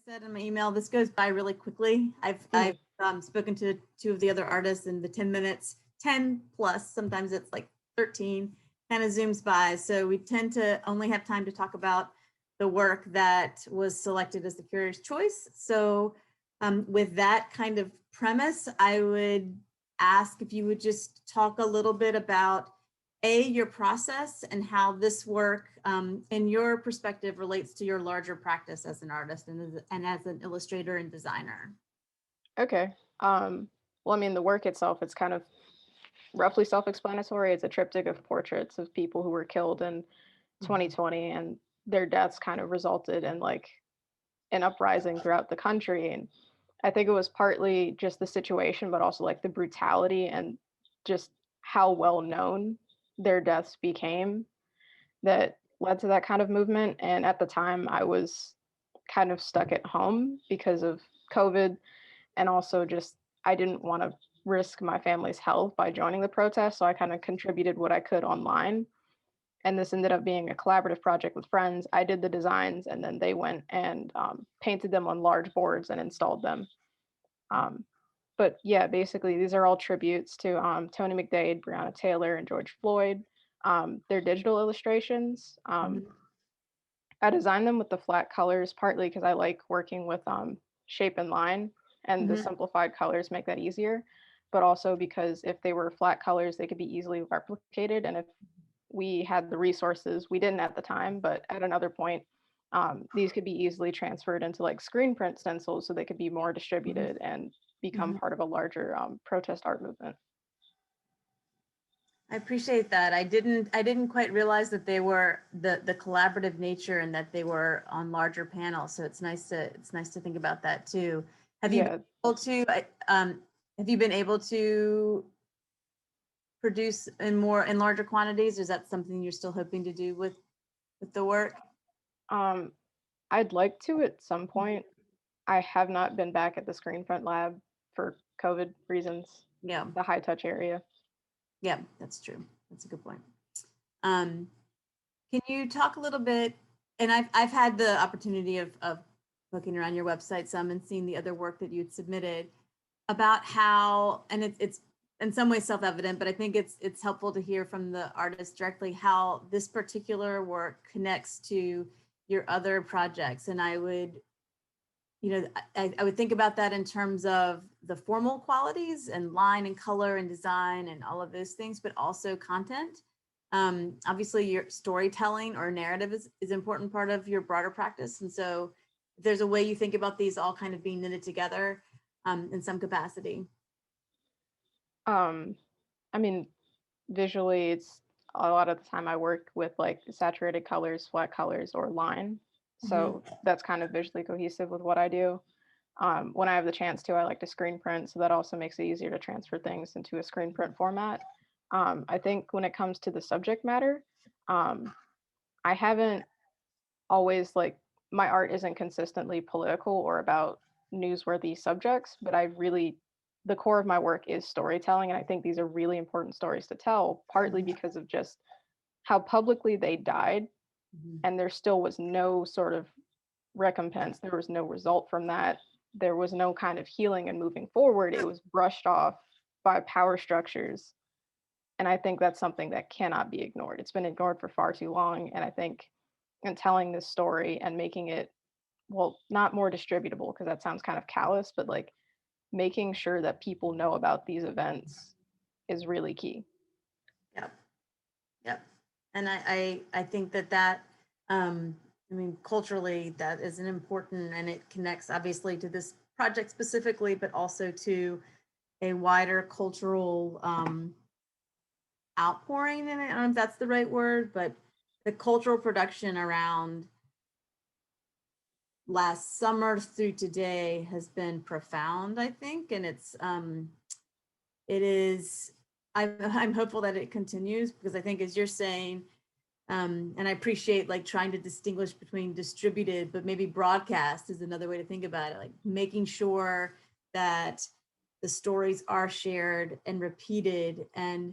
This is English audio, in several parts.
said in my email, this goes by really quickly. I've spoken to two of the other artists, and the 10 minutes, 10 plus, sometimes it's like 13, kind of zooms by. So we tend to only have time to talk about the work that was selected as the curator's choice. So with that kind of premise, I would ask if you would just talk a little bit about your process and how this work, in your perspective, relates to your larger practice as an artist and as an illustrator and designer. Okay. Well, I mean, the work itself, it's kind of roughly self-explanatory. It's a triptych of portraits of people who were killed in 2020, and their deaths kind of resulted in like an uprising throughout the country. And I think it was partly just the situation, but also like the brutality and just how well known their deaths became that led to that kind of movement. And at the time, I was kind of stuck at home because of COVID, and also just I didn't want to risk my family's health by joining the protest. So I kind of contributed what I could online. And this ended up being a collaborative project with friends. I did the designs, and then they went and painted them on large boards and installed them. Um, but yeah, basically, these are all tributes to Tony McDade, Breonna Taylor, and George Floyd. They're digital illustrations. I designed them with the flat colors, partly because I like working with shape and line, and the simplified colors make that easier. But also because if they were flat colors, they could be easily replicated. And if we had the resources, we didn't at the time, but at another point, these could be easily transferred into like screen print stencils so they could be more distributed and become part of a larger protest art movement. I appreciate that. I didn't quite realize that they were the collaborative nature and that they were on larger panels. So it's nice to think about that too. Have you been able to have you been able to produce in larger quantities? Or is that something you're still hoping to do with the work? I'd like to at some point. I have not been back at the screen print lab for COVID reasons. Yeah. The high touch area. Yeah, that's true. That's a good point. Can you talk a little bit? And I've had the opportunity of looking around your website some and seeing the other work that you'd submitted about how, and it's in some ways self-evident, but I think it's helpful to hear from the artist directly how this particular work connects to your other projects. And I would, I would think about that in terms of the formal qualities and line and color and design and all of those things, but also content. Obviously, your storytelling or narrative is an important part of your broader practice. And so if there's a way you think about these all kind of being knitted together in some capacity. I mean, visually, it's a lot of the time I work with like saturated colors, flat colors, or line. So that's kind of visually cohesive with what I do. When I have the chance to, I like to screen print, so that also makes it easier to transfer things into a screen print format. I think when it comes to the subject matter, I haven't always like my art isn't consistently political or about newsworthy subjects, but I really the core of my work is storytelling, and I think these are really important stories to tell, partly because of just how publicly they died, and there still was no sort of recompense. There was no result from that. There was no kind of healing and moving forward. It was brushed off by power structures. And I think that's something that cannot be ignored. It's been ignored for far too long. And I think in telling this story and making it, well, not more distributable, because that sounds kind of callous, but like making sure that people know about these events is really key. Yep. Yep. And I think that I mean, culturally, that is an important, and it connects obviously to this project specifically, but also to a wider cultural outpouring. And I don't know if that's the right word, but the cultural production around last summer through today has been profound, I think. And it is, I'm hopeful that it continues, because I think, as you're saying, and I appreciate like trying to distinguish between distributed, but maybe broadcast is another way to think about it, like making sure that the stories are shared and repeated and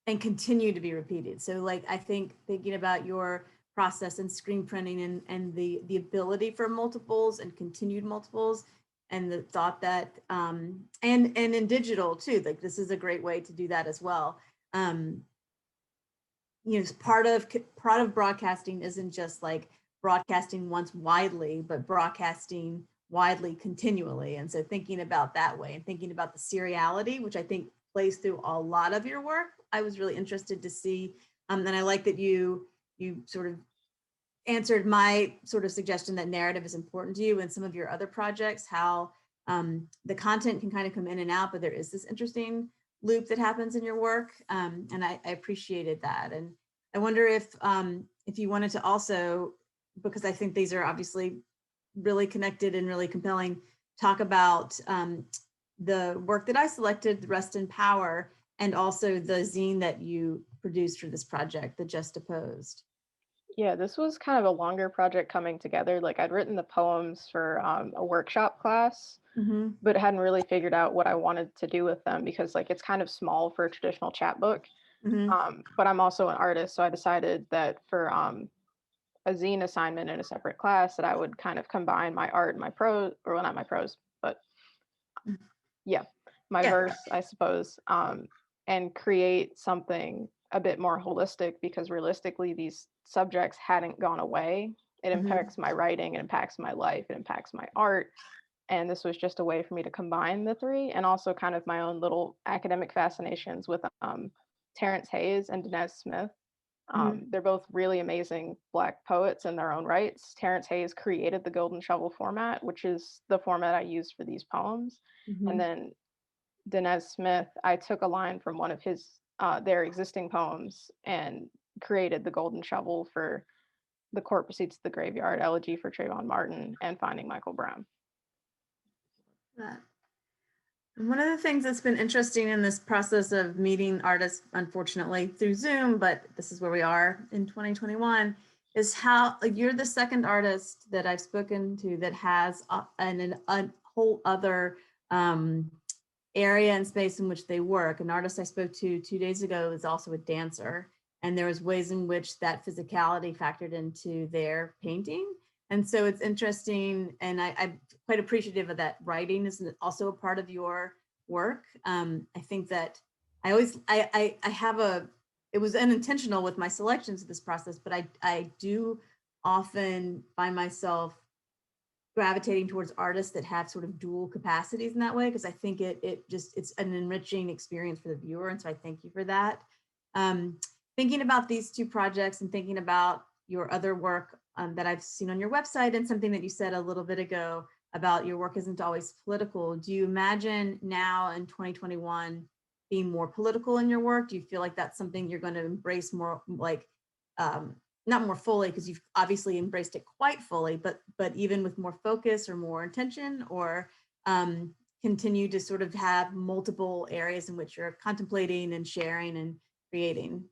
continue to be repeated. So like, I think thinking about your process and screen printing and the ability for multiples and continued multiples, and the thought that and in digital too, like this is a great way to do that as well. You know, part of broadcasting isn't just like broadcasting once widely, but broadcasting widely continually. And so thinking about that way and thinking about the seriality, which I think plays through a lot of your work, I was really interested to see. And I like that you sort of answered my sort of suggestion that narrative is important to you in some of your other projects, how the content can kind of come in and out, but there is this interesting loop that happens in your work. And I appreciated that. And I wonder if you wanted to also, because I think these are obviously really connected and really compelling, talk about the work that I selected, Rest in Power, and also the zine that you produced for this project, The Just Opposed. Yeah, this was kind of a longer project coming together. Like I'd written the poems for a workshop class, Mm-hmm. but hadn't really figured out what I wanted to do with them because like it's kind of small for a traditional chapbook. Mm-hmm. But I'm also an artist, so I decided that for a zine assignment in a separate class that I would kind of combine my art and my prose, or well, not my prose, but yeah, my Yeah. verse, I suppose, and create something a bit more holistic because realistically, these subjects hadn't gone away. It Mm-hmm. impacts my writing, it impacts my life, it impacts my art. And this was just a way for me to combine the three and also kind of my own little academic fascinations with Terrence Hayes and Dinesh Smith. Mm-hmm. They're both really amazing Black poets in their own rights. Terrence Hayes created the Golden Shovel format, which is the format I used for these poems. Mm-hmm. And then Dinesh Smith, I took a line from one of their existing poems and created the Golden Shovel for The Court Proceeds to the Graveyard, Elegy for Trayvon Martin, and Finding Michael Brown. That. And one of the things that's been interesting in this process of meeting artists, unfortunately through Zoom, but this is where we are in 2021, is how you're the second artist that I've spoken to that has a whole other area and space in which they work. An artist I spoke to 2 days ago is also a dancer, and there was ways in which that physicality factored into their painting. And so it's interesting, and I'm quite appreciative of that. Writing is also a part of your work. I think that I have it was unintentional with my selections of this process, but I do often find myself gravitating towards artists that have sort of dual capacities in that way, because I think it's an enriching experience for the viewer. And so I thank you for that. Thinking about these two projects and thinking about your other work that I've seen on your website, and something that you said a little bit ago about your work isn't always political. Do you imagine now in 2021 being more political in your work? Do you feel like that's something you're going to embrace more, like not more fully, because you've obviously embraced it quite fully, but even with more focus or more intention, or continue to sort of have multiple areas in which you're contemplating and sharing and creating?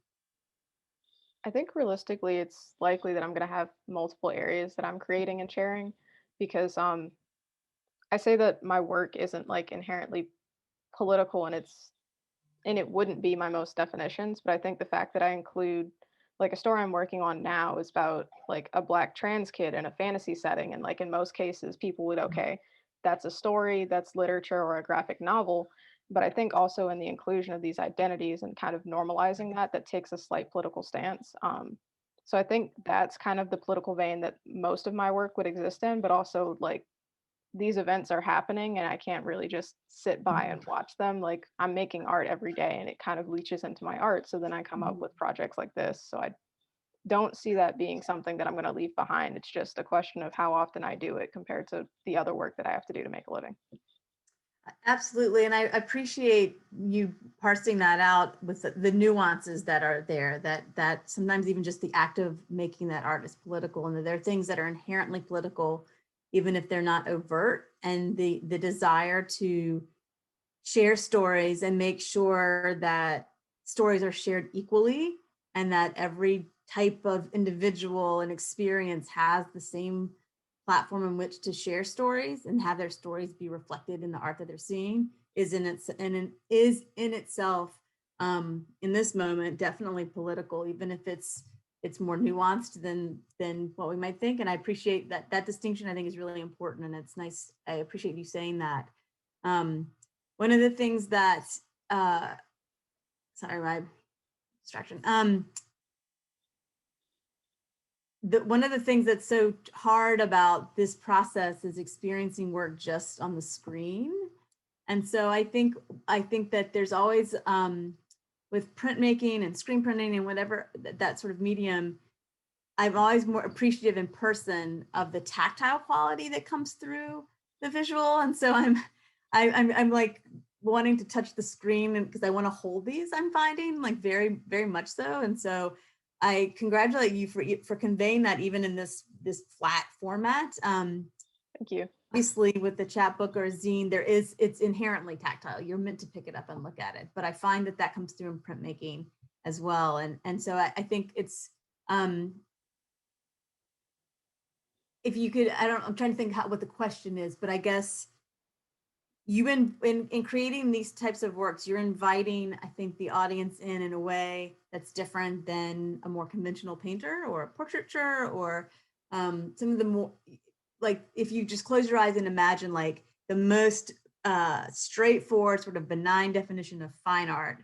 I think realistically, it's likely that I'm going to have multiple areas that I'm creating and sharing because I say that my work isn't like inherently political and it wouldn't be my most definitions, but I think the fact that I include like a story I'm working on now is about like a Black trans kid in a fantasy setting, and like in most cases people would, okay, that's a story, that's literature or a graphic novel. But I think also in the inclusion of these identities and kind of normalizing that takes a slight political stance. So I think that's kind of the political vein that most of my work would exist in, but also like these events are happening and I can't really just sit by and watch them. Like I'm making art every day and it kind of leaches into my art. So then I come up with projects like this. So I don't see that being something that I'm going to leave behind. It's just a question of how often I do it compared to the other work that I have to do to make a living. Absolutely. And I appreciate you parsing that out with the nuances that are there, that sometimes even just the act of making that art is political, and that there are things that are inherently political, even if they're not overt, and the desire to share stories and make sure that stories are shared equally, and that every type of individual and experience has the same platform in which to share stories and have their stories be reflected in the art that they're seeing is in itself in this moment definitely political, even if it's it's more nuanced than what we might think. And I appreciate that distinction. I think is really important, and it's nice. I appreciate you saying that. One of the things that, sorry, my distraction. One of the things that's so hard about this process is experiencing work just on the screen. And so I think that there's always, with printmaking and screen printing and whatever, that sort of medium, I'm always more appreciative in person of the tactile quality that comes through the visual. And so I'm like wanting to touch the screen because I want to hold these, I'm finding, like very, very much so. And so I congratulate you for conveying that even in this flat format. Thank you. Obviously, with the chapbook or a zine, it's inherently tactile. You're meant to pick it up and look at it. But I find that comes through in printmaking as well. And so I think it's, if you could, I'm trying to think what the question is, but I guess you in creating these types of works, you're inviting, I think, the audience in a way that's different than a more conventional painter or a portraiture or some of the more, like if you just close your eyes and imagine like the most straightforward sort of benign definition of fine art,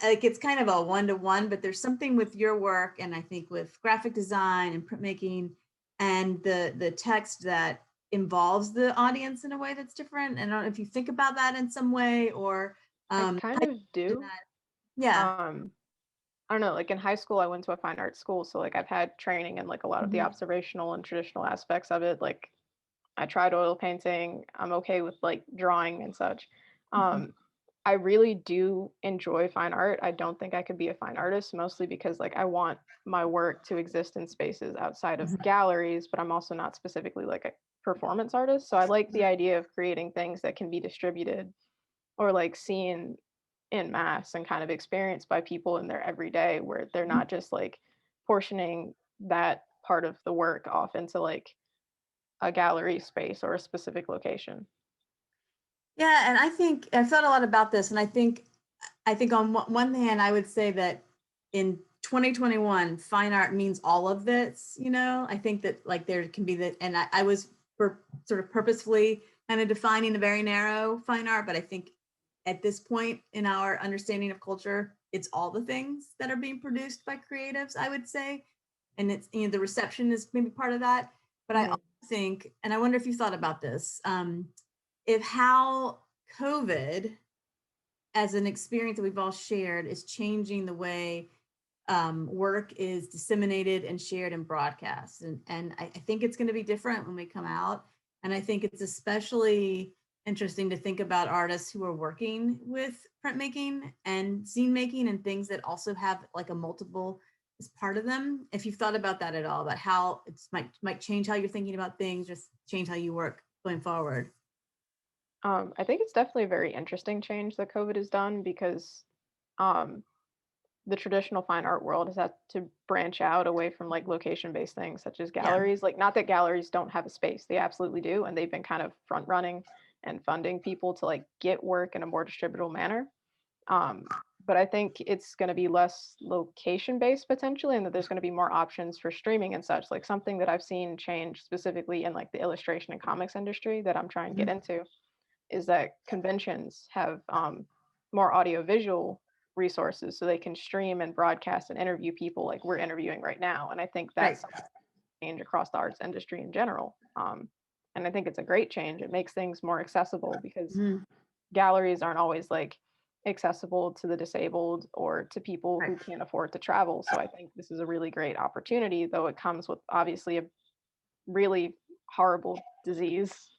like it's kind of a one-to-one, but there's something with your work and I think with graphic design and printmaking and the text that involves the audience in a way that's different. And I don't know if you think about that in some way or I kind of do. Yeah. I don't know, like in high school, I went to a fine arts school. So like I've had training in like a lot of the observational and traditional aspects of it. Like I tried oil painting. I'm okay with like drawing and such. I really do enjoy fine art. I don't think I could be a fine artist, mostly because like I want my work to exist in spaces outside of galleries, but I'm also not specifically like a performance artist. So I like the idea of creating things that can be distributed or like seen in mass and kind of experienced by people in their everyday, where they're not just like portioning that part of the work off into like a gallery space or a specific location. Yeah, and I think I've thought a lot about this, and I think on one hand, I would say that in 2021, fine art means all of this. I think that like there can be that, and I was sort of purposefully kind of defining a very narrow fine art, but I think at this point in our understanding of culture, it's all the things that are being produced by creatives, I would say, and it's the reception is maybe part of that. But I also think, and I wonder if you thought about this. If how COVID as an experience that we've all shared is changing the way work is disseminated and shared and broadcast. And I think it's going to be different when we come out. And I think it's especially interesting to think about artists who are working with printmaking and zine making and things that also have like a multiple as part of them. If you've thought about that at all, about how it might change how you're thinking about things, just change how you work going forward. I think it's definitely a very interesting change that COVID has done because the traditional fine art world has had to branch out away from like location-based things such as galleries. Like not that galleries don't have a space, they absolutely do, and they've been kind of front running and funding people to like get work in a more distributable manner. But I think it's going to be less location-based potentially, and that there's going to be more options for streaming and such. Like something that I've seen change specifically in like the illustration and comics industry that I'm trying to get into is that conventions have more audiovisual resources so they can stream and broadcast and interview people like we're interviewing right now. And I think that's change across the arts industry in general. And I think it's a great change. It makes things more accessible because galleries aren't always like accessible to the disabled or to people who can't afford to travel. So I think this is a really great opportunity, though it comes with obviously a really horrible disease.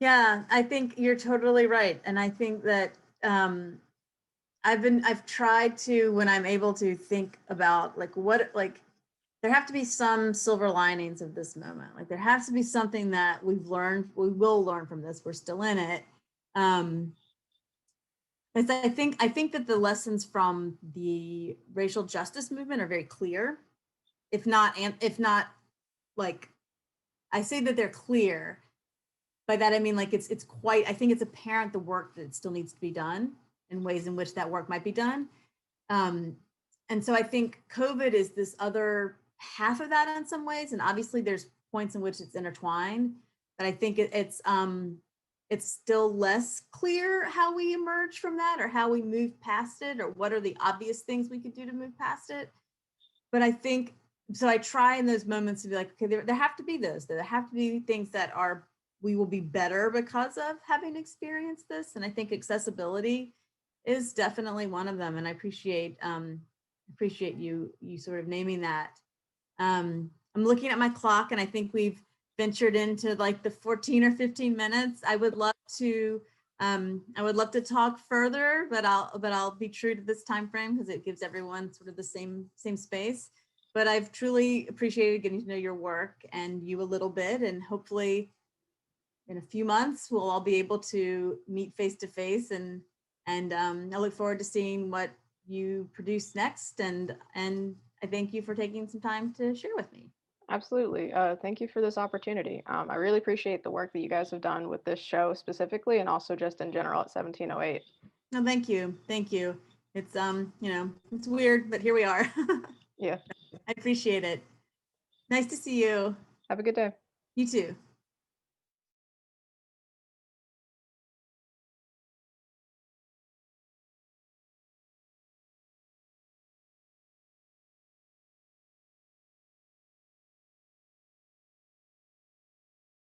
Yeah, I think you're totally right. And I think that I've tried to, when I'm able to, think about like there have to be some silver linings of this moment. Like there has to be something that we will learn from this. We're still in it. I think that the lessons from the racial justice movement are very clear. If not like, I say that they're clear. By that I mean like it's quite, I think it's apparent the work that still needs to be done and ways in which that work might be done. And And so I think COVID is this other half of that in some ways. And obviously there's points in which it's intertwined, but I think it's still less clear how we emerge from that or how we move past it or what are the obvious things we could do to move past it. But I think, so I try in those moments to be like, okay, there have to be those, there have to be things that we will be better because of having experienced this. And I think accessibility is definitely one of them. And I appreciate you sort of naming that. I'm looking at my clock and I think we've ventured into like the 14 or 15 minutes. I would love to talk further, but I'll be true to this time frame because it gives everyone sort of the same space. But I've truly appreciated getting to know your work and you a little bit, and hopefully in a few months we'll all be able to meet face to face, and I look forward to seeing what you produce next, and I thank you for taking some time to share with me. Absolutely. Thank you for this opportunity. I really appreciate the work that you guys have done with this show specifically, and also just in general at 1708. No, thank you. Thank you. It's, it's weird, but here we are. Yeah. I appreciate it. Nice to see you. Have a good day. You too.